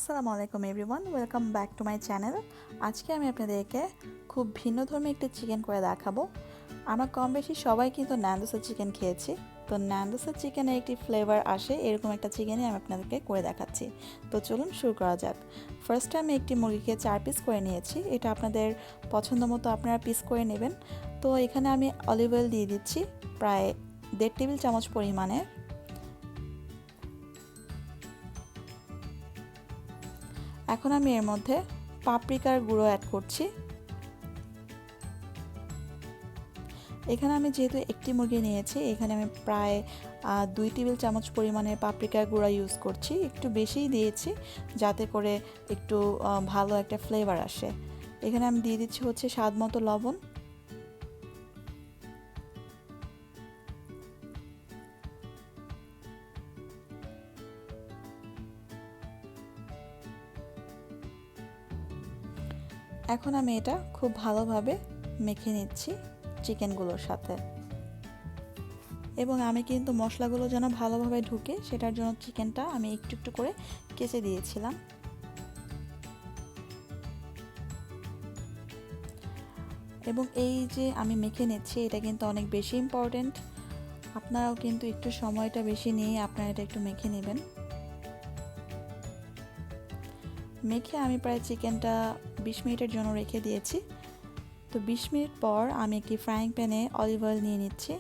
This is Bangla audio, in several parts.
আসসালামু আলাইকুম everyone, welcome back to my channel. আজকে আমি আপনাদেরকে খুব ভিন্নধর্মী একটি চিকেন করে দেখাবো। আমরা কম বেশি সবাই কিন্তু ন্যান্ডোসের চিকেন খেয়েছি। তো ন্যান্ডোসের চিকেনের একটি ফ্লেভার আসে এরকম একটা চিকেনই আমি আপনাদেরকে করে দেখাচ্ছি। তো চলুন শুরু করা যাক। ফার্স্টে আমি একটি মুরগিকে 4 পিস করে নিয়েছি। এটা আপনাদের পছন্দ মতো আপনারা পিস করে নেবেন। তো এখানে আমি অলিভ অয়েল দিয়ে দিচ্ছি প্রায় 1.5 টেবিল চামচ পরিমাণে। এখন আমি এর মধ্যে পাপরিকার গুঁড়ো অ্যাড করছি। এখানে আমি যেহেতু একটি মুরগি নিয়েছি, এখানে আমি প্রায় 2 টেবিল চামচ পরিমাণের পাপরিকার গুঁড়া ইউজ করছি। একটু বেশিই দিয়েছি যাতে করে একটু ভালো একটা ফ্লেভার আসে। এখানে আমি দিয়ে দিচ্ছি হচ্ছে স্বাদ মতো লবণ। এখন আমি এটা খুব ভালোভাবে মেখে নিচ্ছি চিকেনগুলোর সাথে, এবং আমি কিন্তু মশলাগুলো যেন ভালোভাবে ঢুকে সেটার জন্য চিকেনটা আমি একটু একটু করে কেচে দিয়েছিলাম। এবং এই যে আমি মেখে নিচ্ছি এটা কিন্তু অনেক বেশি ইম্পর্টেন্ট। আপনারাও কিন্তু একটু সময়টা বেশি নিয়ে আপনারা এটা একটু মেখে নেবেন। মেখে আমি প্রায় চিকেনটা 20 মিনিটের জন্য রেখে দিয়েছি। তো 20 মিনিট পর আমি একটি ফ্রাইং প্যানে অলিভ অয়েল নিয়ে নিচ্ছি।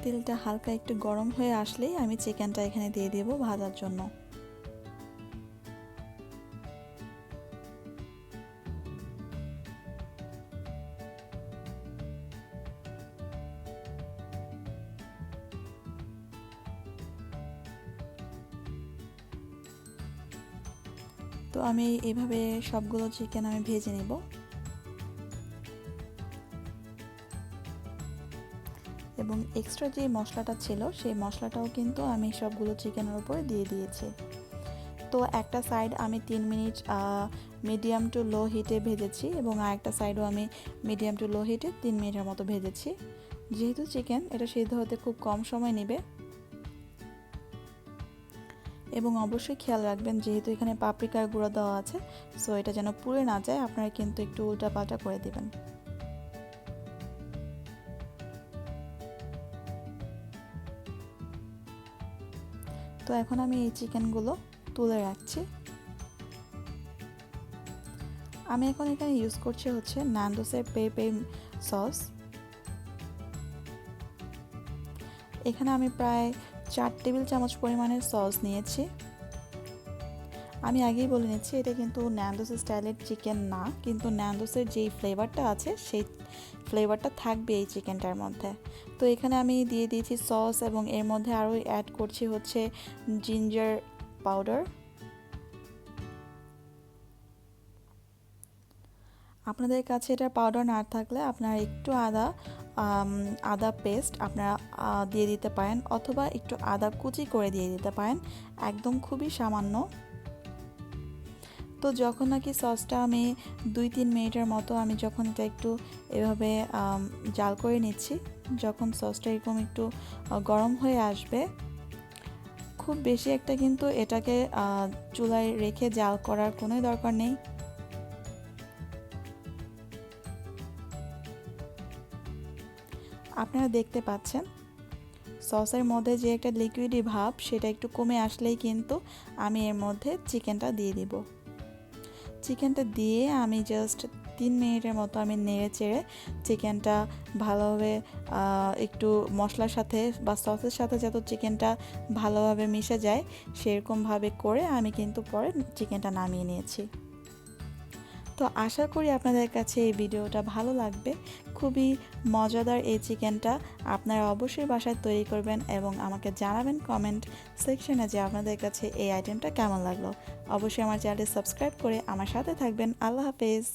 তেলটা হালকা একটু গরম হয়ে আসলেই আমি চিকেনটা এখানে দিয়ে দেব ভাজার জন্য। তো আমি এইভাবে সবগুলো চিকেন আমি ভেজে নেব। এবং এক্সট্রা যে মশলাটা ছিল সেই মশলাটাও কিন্তু আমি সবগুলো চিকেনের উপরে দিয়ে দিয়েছি। তো একটা সাইড আমি 3 মিনিট মিডিয়াম টু লো হিটে ভেজেছি এবং আরেকটা সাইডও আমি মিডিয়াম টু লো হিটে 3 মিনিটের মতো ভেজেছি। যেহেতু চিকেন এটা সিদ্ধ হতে খুব কম সময় নেবে, এবং অবশ্যই খেয়াল রাখবেন যেহেতু এখানে পাপরিকার গুঁড়ো দেওয়া আছে, সো এটা যেন পুড়ে না যায়, আপনারা কিন্তু একটু উল্টাপাল্টা করে দিবেন। তো এখন আমি এই চিকেনগুলো তুলে রাখছি। আমি এখন এখানে ইউজ করছি হচ্ছে ন্যান্ডোসের পেরি সস। এখানে আমি প্রায় 4 টেবিল চামচ পরিমাণের সস নিয়েছি। আমি আগেই বলে নিচ্ছি এটা কিন্তু ন্যান্ডোস স্টাইলের চিকেন না, কিন্তু ন্যান্ডোসের যেই ফ্লেভারটা আছে সেই ফ্লেভারটা থাকবে এই চিকেনটার মধ্যে। তো এখানে আমি দিয়ে দিয়েছি সস, এবং এর মধ্যে আরও অ্যাড করছি হচ্ছে জিঞ্জার পাউডার। আপনাদের কাছে এটা পাউডার না থাকলে আপনারা একটু আদা পেস্ট আপনারা দিয়ে দিতে পারেন, অথবা একটু আদা কুচি করে দিয়ে দিতে পারেন, একদম খুবই সামান্য। তো যখন নাকি সসটা আমি 2-3 মিনিটের মতো আমি যখন এটা একটু এভাবে জাল করে নিচ্ছি, যখন সসটা এরকম একটু গরম হয়ে আসবে, খুব বেশি একটা কিন্তু এটাকে চুলায় রেখে জাল করার কোনো দরকার নেই। আপনারা দেখতে পাচ্ছেন সসের মধ্যে যে একটা লিকুইডি ভাব সেটা একটু কমে আসলেই কিন্তু আমি এর মধ্যে চিকেনটা দিয়ে দিব। চিকেনটা দিয়ে আমি জাস্ট 3 মিনিটের মতো আমি নেড়ে চেড়ে চিকেনটা ভালোভাবে একটু মশলার সাথে বা সসের সাথে যাতে চিকেনটা ভালোভাবে মিশে যায় সেরকমভাবে করে আমি কিন্তু পরে চিকেনটা নামিয়ে নিয়েছি। তো আশা করি আপনাদের কাছে এই ভিডিওটা ভালো লাগবে। খুবই মজাদার এই চিকেনটা আপনারা অবশ্যই বাসায় তৈরি করবেন এবং আমাকে জানাবেন কমেন্ট সেকশনে যে আপনাদের কাছে এই আইটেমটা কেমন লাগলো। অবশ্যই আমার চ্যানেলটি সাবস্ক্রাইব করে আমার সাথে থাকবেন। আল্লাহ হাফেজ।